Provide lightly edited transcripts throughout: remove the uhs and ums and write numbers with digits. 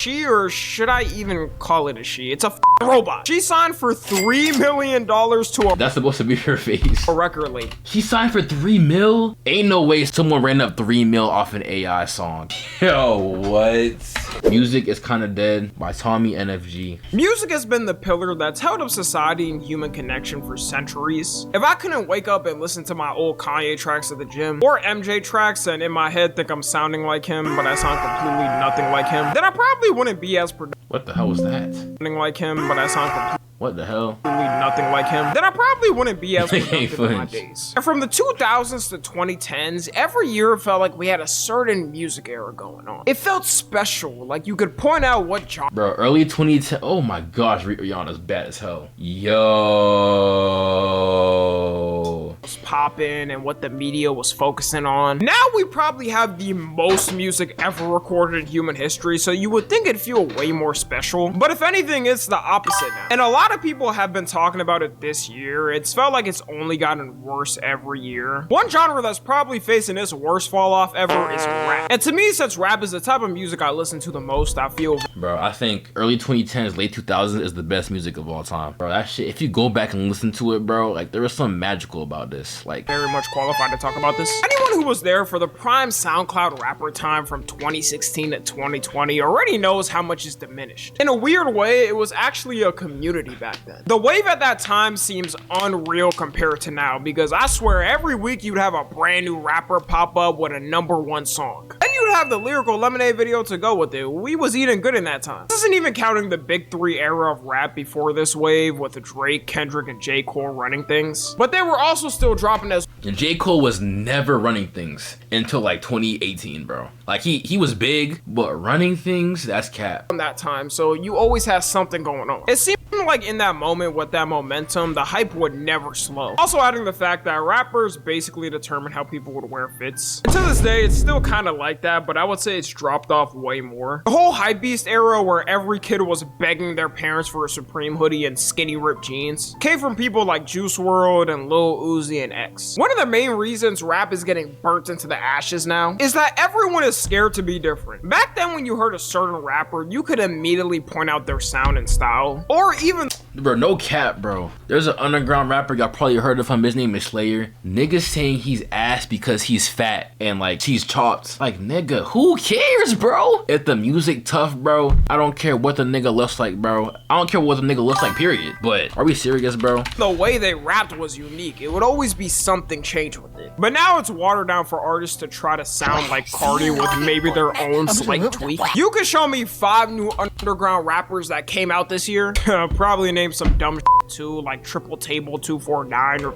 She, or should I even call it a she? It's a robot. She signed for $3 million to a— That's supposed to be her face. a record label. She signed for 3 mil? Ain't no way someone ran up 3 mil off an AI song. Yo, what? Music is Kinda Dead by Tommy NFG. Music has been the pillar that's held up society and human connection for centuries. If I couldn't wake up and listen to my old Kanye tracks at the gym, or MJ tracks and in my head think I'm sounding like him, but I sound completely nothing like him, then I probably wouldn't be as productive What the hell was that? like him, but I sound completely What the hell? nothing like him, then I probably wouldn't be as productive in my flinch. days. And from the 2000s to 2010s, every year it felt like we had a certain music era going on. It felt special, like you could point out what genre Bro, early 2010. Oh my gosh, Rihanna's bad as hell. Yo. was popping and what the media was focusing on. Now we probably have the most music ever recorded in human history, so you would think it'd feel way more special. But if anything, it's the opposite now. And a lot of people have been talking about it this year. It's felt like it's only gotten worse every year. One genre that's probably facing its worst fall off ever is rap. And to me, since rap is the type of music I listen to the most, I feel Bro, I think early 2010s, late 2000s is the best music of all time. Bro, that shit, if you go back and listen to it, bro, like there was something magical about this. Like, very much qualified to talk about this. Anyone who was there for the prime SoundCloud rapper time from 2016 to 2020 already knows how much is diminished. In a weird way, it was actually a community back then. The wave at that time seems unreal compared to now, because I swear every week you'd have a brand new rapper pop up with a #1 song. Then you'd have the Lyrical Lemonade video to go with it. We was eating good in that time. This isn't even counting the big three era of rap before this wave with Drake, Kendrick, and J. Cole running things. But they were also still dropping as and J. Cole was never running things until like 2018, bro. Like he was big, but running things, that's cap. from that time, so you always had something going on. It seemed like in that moment with that momentum, the hype would never slow. Also adding the fact that rappers basically determine how people would wear fits. And to this day, it's still kind of like that, but I would say it's dropped off way more. The whole Hypebeast era where every kid was begging their parents for a Supreme hoodie and skinny ripped jeans came from people like Juice WRLD and Lil Uzi and X. One of the main reasons rap is getting burnt into the ashes now is that everyone is scared to be different. Back then when you heard a certain rapper, you could immediately point out their sound and style, or even Bro, no cap, bro. There's an underground rapper, y'all probably heard of him. His name is Slayer. Niggas saying he's ass because he's fat and like he's chopped. Like, nigga, who cares, bro? If the music tough, bro, I don't care what the nigga looks like, bro. I don't care what the nigga looks like, period. But are we serious, bro? the way they rapped was unique. It would always be something changed with it. But now it's watered down for artists to try to sound like Cardi with maybe their own slight tweak. You could show me 5 new underground rappers that came out this year. Probably name some dumb shit too, like Triple Table 249 or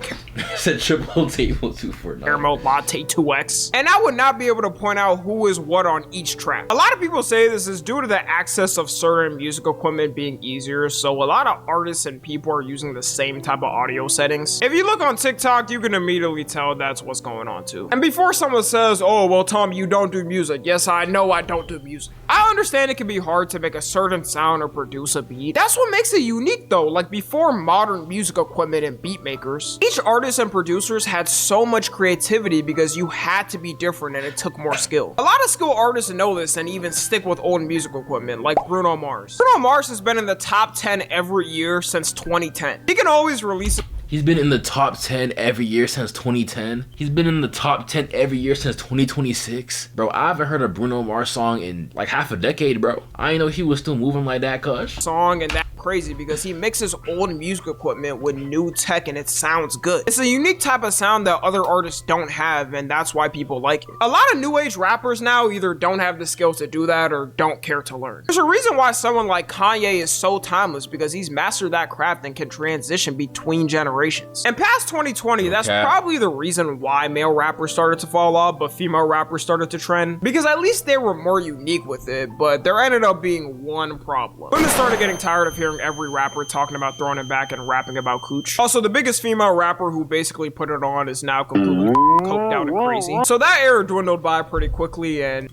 Said triple table 249. Caramel Latte 2X. And I would not be able to point out who is what on each track. A lot of people say this is due to the access of certain music equipment being easier, so a lot of artists and people are using the same type of audio settings. If you look on TikTok, you can immediately tell that's what's going on too. And before someone says, oh, well, Tom, you don't do music. Yes, I know I don't do music. I understand it can be hard to make a certain sound or produce a beat. That's what makes it unique though. Like before modern music equipment and beat makers, each artist and producers had so much creativity because you had to be different and it took more skill. A lot of skilled artists know this and even stick with old music equipment, like Bruno Mars. Bruno Mars has been in the top 10 every year since 2010. He can always release He's been in the top 10 every year since 2010. He's been in the top 10 every year since 2026. Bro, I haven't heard a Bruno Mars song in like half a decade, bro. I didn't know he was still moving like that, cuz. song, and that's crazy because he mixes old music equipment with new tech and it sounds good. It's a unique type of sound that other artists don't have, and that's why people like it. A lot of new age rappers now either don't have the skills to do that or don't care to learn. There's a reason why someone like Kanye is so timeless, because he's mastered that craft and can transition between generations. And past 2020, that's probably the reason why male rappers started to fall off, but female rappers started to trend, because at least they were more unique with it, but there ended up being one problem. Women started getting tired of hearing every rapper talking about throwing it back and rapping about cooch. Also, the biggest female rapper who basically put it on is now completely coked out and crazy. So that era dwindled by pretty quickly, and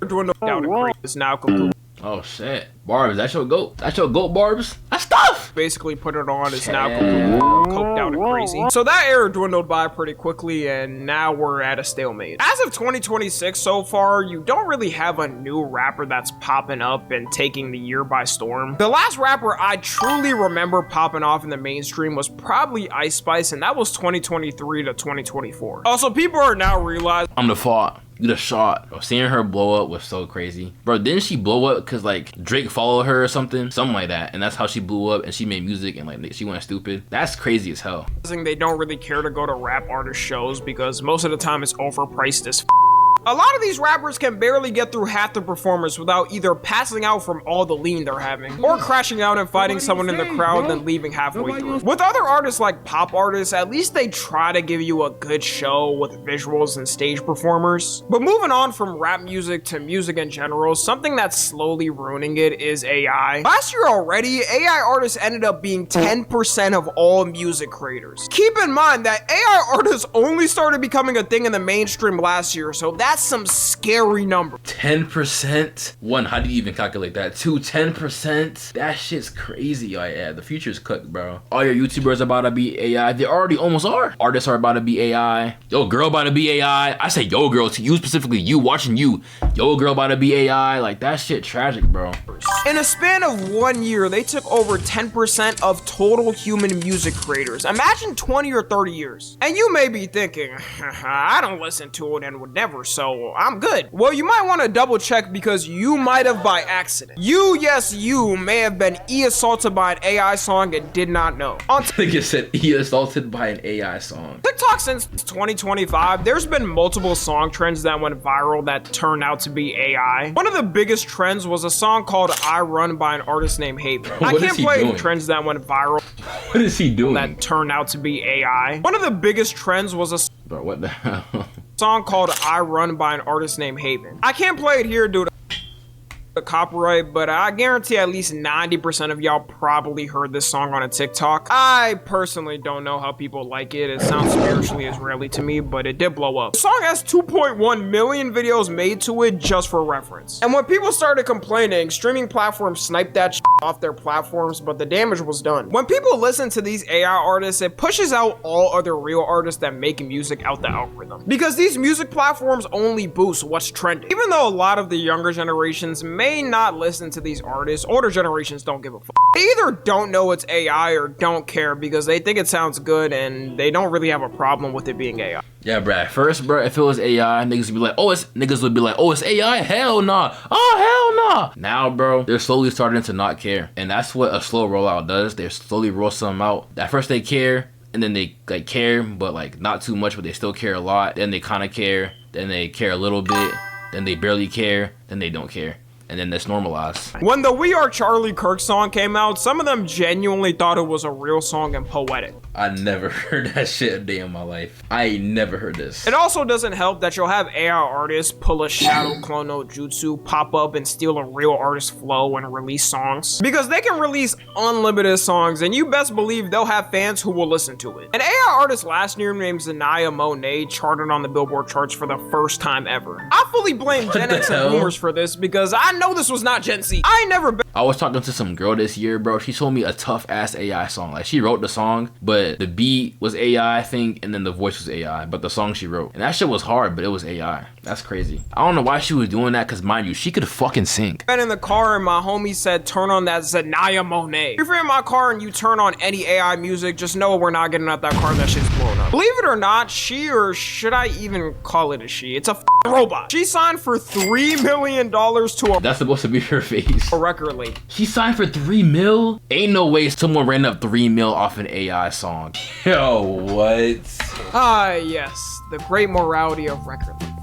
is now completely. Oh shit. Barbs, that's your goat. That's your goat, Barbs. That's tough. basically put it on is now completely coked out and crazy. So that era dwindled by pretty quickly, and now we're at a stalemate. As of 2026 so far, you don't really have a new rapper that's popping up and taking the year by storm. The last rapper I truly remember popping off in the mainstream was probably Ice Spice, and that was 2023 to 2024. Also, people are now realizing I'm the fault. You the shot. Bro, seeing her blow up was so crazy. Bro, didn't she blow up because like Drake followed her or something? Something like that. And that's how she blew up and she made music and like she went stupid. That's crazy as hell. they don't really care to go to rap artist shows because most of the time it's overpriced as A lot of these rappers can barely get through half the performance without either passing out from all the lean they're having, or crashing out and fighting someone in the crowd then leaving halfway through. With other artists like pop artists, at least they try to give you a good show with visuals and stage performers. But moving on from rap music to music in general, something that's slowly ruining it is AI. Last year already, AI artists ended up being 10% of all music creators. Keep in mind that AI artists only started becoming a thing in the mainstream last year, so that's some scary number. 10%? One, how do you even calculate that? Two, 10%? That shit's crazy. Oh yeah, the future's cooked, bro. All your YouTubers are about to be AI. They already almost are. Artists are about to be AI. Yo girl about to be AI. I say yo girl to you specifically, you watching you. Yo girl about to be AI. Like that shit tragic, bro. In a span of 1 year, they took over 10% of total human music creators. Imagine 20 or 30 years. And you may be thinking, I don't listen to it and would never, so I'm good. Well, you might want to double check because you might have by accident. You, yes, you may have been assaulted by an AI song and did not know. I think it said assaulted by an AI song. TikTok since 2025, there's been multiple song trends that went viral that turned out to be AI. One of the biggest trends was a song called I Run by an artist named Haven. I can't play trends that went viral. What is he doing? That turned out to be AI. One of the biggest trends was a Bro, what the hell? song called I Run by an artist named Haven. I can't play it here due to the copyright, but I guarantee at least 90% of y'all probably heard this song on a TikTok. I personally don't know how people like it. It sounds spiritually Israeli to me, but it did blow up. The song has 2.1 million videos made to it just for reference. And when people started complaining, streaming platforms sniped that shit off their platforms, but the damage was done. When people listen to these AI artists, it pushes out all other real artists that make music out the algorithm. Because these music platforms only boost what's trending. Even though a lot of the younger generations may not listen to these artists, older generations don't give a fuck. They either don't know it's AI or don't care because they think it sounds good and they don't really have a problem with it being AI. Yeah, bro. At first, bro, if it was AI, niggas would be like, oh, it's AI? Hell nah. Oh, hell nah. Now, bro, they're slowly starting to not care. And that's what a slow rollout does. They slowly roll something out. At first they care, and then they like care, but like not too much, but they still care a lot. Then they kind of care. Then they care a little bit. Then they barely care. Then they don't care. And then that's normalized. When the We Are Charlie Kirk song came out, some of them genuinely thought it was a real song and poetic. I never heard that shit a day in my life. I ain't never heard this. It also doesn't help that you'll have AI artists pull a Shadow Clone no Jutsu, pop up and steal a real artist's flow and release songs. Because they can release unlimited songs and you best believe they'll have fans who will listen to it. An AI artist last year named Zanaya Monet charted on the Billboard charts for the first time ever. I fully blame Gen X and Boomers for this because I know this was not Gen Z. I ain't never been. I was talking to some girl this year, bro. She told me a tough ass AI song. Like she wrote the song, but the beat was AI, I think, and then the voice was AI. But the song she wrote, and that shit was hard, but it was AI. That's crazy. I don't know why she was doing that, cause mind you, she could fucking sing. Been in the car and my homie said, turn on that Zanaya Monet. If you're in my car and you turn on any AI music, just know we're not getting out that car. That shit's blown up. Believe it or not, she, or should I even call it a she? It's a robot. She signed for $3 million to a That's supposed to be her face. a record label. She signed for 3 mil? Ain't no way someone ran up 3 mil off an AI song. Yo, what? Ah, yes, the great morality of record labels.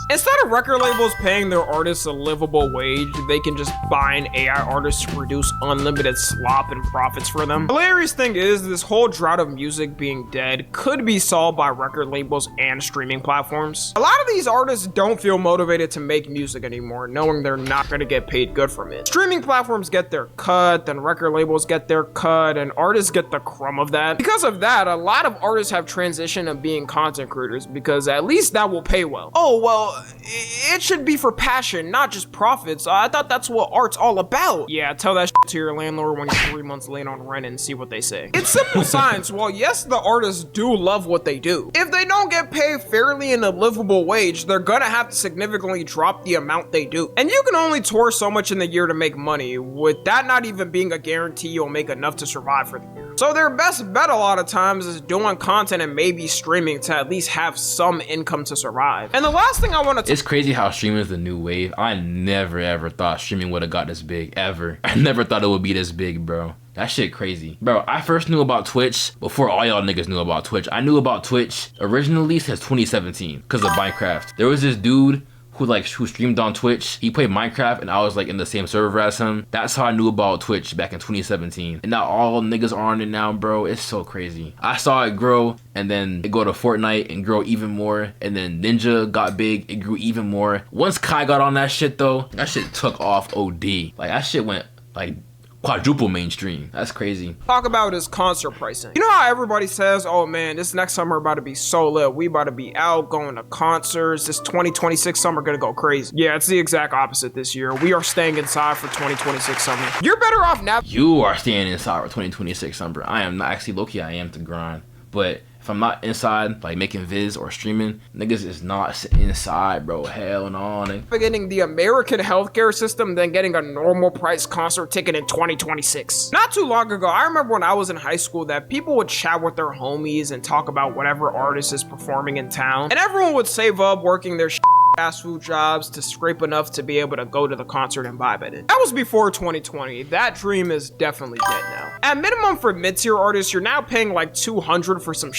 Instead of record labels paying their artists a livable wage, they can just buy an AI artist to produce unlimited slop and profits for them. The hilarious thing is, this whole drought of music being dead could be solved by record labels and streaming platforms. A lot of these artists don't feel motivated to make music anymore, knowing they're not going to get paid good from it. Streaming platforms get their cut, then record labels get their cut, and artists get the crumb of that. Because of that, a lot of artists have transitioned to being content creators because at least that will pay well. Oh, well, it should be for passion, not just profits. I thought that's what art's all about. Yeah, tell that shit to your landlord when you're 3 months late on rent and see what they say. It's simple science. While yes, the artists do love what they do, if they don't get paid fairly in a livable wage, they're gonna have to significantly drop the amount they do. And you can only tour so much in the year to make money, with that not even being a guarantee you'll make enough to survive for the year. So their best bet a lot of times is doing content and maybe streaming to at least have some income to survive. And the last thing I want to It's crazy how streaming is the new wave. I never ever thought streaming would have got this big, ever. I never thought it would be this big, bro. That shit crazy. Bro, I first knew about Twitch before all y'all niggas knew about Twitch. I knew about Twitch originally since 2017 because of Minecraft. There was this dude who streamed on Twitch. He played Minecraft and I was like in the same server as him. That's how I knew about Twitch back in 2017. And now all niggas are on it now, bro. It's so crazy. I saw it grow and then it go to Fortnite and grow even more. And then Ninja got big, it grew even more. Once Kai got on that shit though, that shit took off OD. Like that shit went like quadruple mainstream. That's crazy. Talk about is concert pricing. You know how everybody says, oh man, this next summer about to be so lit. We about to be out going to concerts. This 2026 summer gonna go crazy. Yeah, it's the exact opposite this year. We are staying inside for 2026 summer. You're better off now. You are staying inside for 2026 summer. I am not. Actually, low-key, I am to grind. But if I'm not inside, like making vids or streaming, niggas is not sitting inside, bro. Hell no, nigga. Getting the American healthcare system than getting a normal price concert ticket in 2026. Not too long ago, I remember when I was in high school that people would chat with their homies and talk about whatever artist is performing in town. And everyone would save up working their fast food jobs to scrape enough to be able to go to the concert and vibe at it. That was before 2020. That dream is definitely dead now. At minimum for mid-tier artists, you're now paying like $200 for some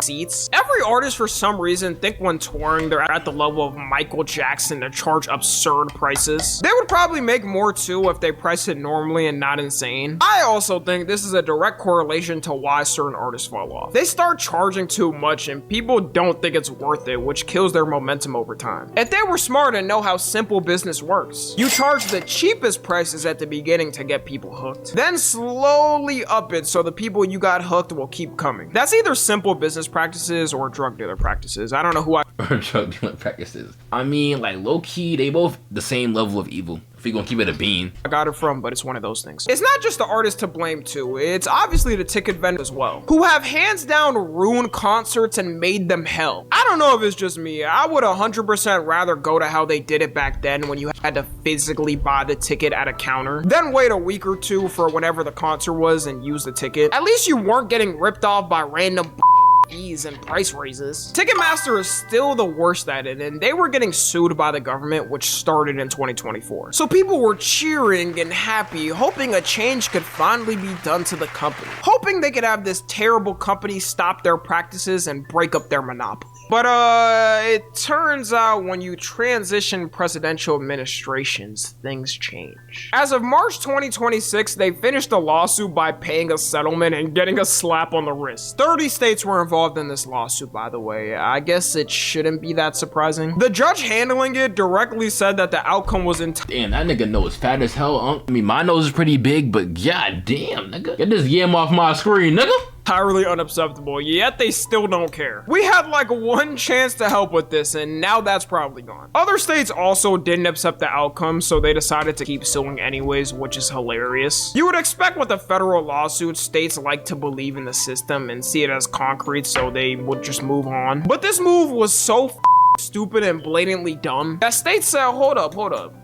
seats. Every artist for some reason think when touring they're at the level of Michael Jackson to charge absurd prices. They would probably make more too if they price it normally and not insane. I also think this is a direct correlation to why certain artists fall off. They start charging too much and people don't think it's worth it, which kills their momentum over time. If they were smart and know how simple business works, you charge the cheapest prices at the beginning to get people hooked, then slowly up it so the people you got hooked will keep coming. That's either simple business practices or drug dealer practices. I don't know who I or drug dealer practices. I mean, like low-key, they both the same level of evil. If you're gonna keep it a bean. I got it from, but it's one of those things. It's not just the artist to blame too. It's obviously the ticket vendor as well, who have hands down ruined concerts and made them hell. I don't know if it's just me. I would 100% rather go to how they did it back then when you had to physically buy the ticket at a counter, then wait a week or two for whenever the concert was and use the ticket. At least you weren't getting ripped off by random fees and price raises. Ticketmaster is still the worst at it, and they were getting sued by the government, which started in 2024. So people were cheering and happy, hoping a change could finally be done to the company, hoping they could have this terrible company stop their practices and break up their monopoly. But it turns out when you transition presidential administrations, things change. As of March 2026, they finished the lawsuit by paying a settlement and getting a slap on the wrist. 30 states were involved in this lawsuit, by the way. I guess it shouldn't be that surprising. The judge handling it directly said that the outcome was damn, that nigga nose fat as hell, I mean, my nose is pretty big, but god damn, nigga. Get this yam off my screen, nigga. entirely unacceptable, yet they still don't care. We had like one chance to help with this, and now that's probably gone. Other states also didn't accept the outcome, so they decided to keep suing anyways, which is hilarious. You would expect with a federal lawsuit, states like to believe in the system and see it as concrete, so they would just move on. But this move was so stupid and blatantly dumb that states said, hold up.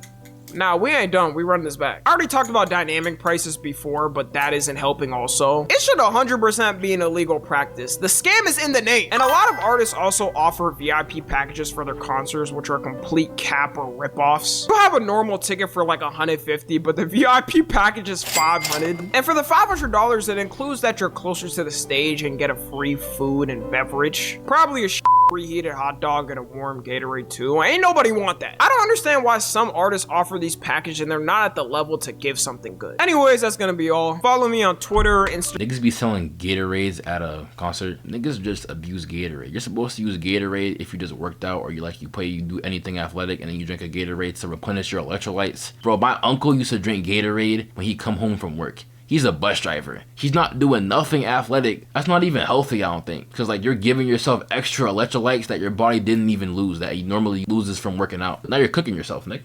Nah, we ain't done. We run this back. I already talked about dynamic prices before, but that isn't helping also. It should 100% be an illegal practice. The scam is in the name. And a lot of artists also offer VIP packages for their concerts, which are complete cap or ripoffs. You'll have a normal ticket for like $150, but the VIP package is $500. And for the $500, it includes that you're closer to the stage and get a free food and beverage. Probably a reheated hot dog and a warm Gatorade too. Ain't nobody want that. I don't understand why some artists offer these packages and they're not at the level to give something good. Anyways, that's gonna be all. Follow me on Twitter, Instagram. Niggas be selling Gatorades at a concert. Niggas just abuse Gatorade. You're supposed to use Gatorade if you just worked out or you do anything athletic and then you drink a Gatorade to replenish your electrolytes. Bro, my uncle used to drink Gatorade when he come home from work. He's a bus driver. He's not doing nothing athletic. That's not even healthy, I don't think. Because like you're giving yourself extra electrolytes that your body didn't even lose, that he normally loses from working out. Now you're cooking yourself, Nick.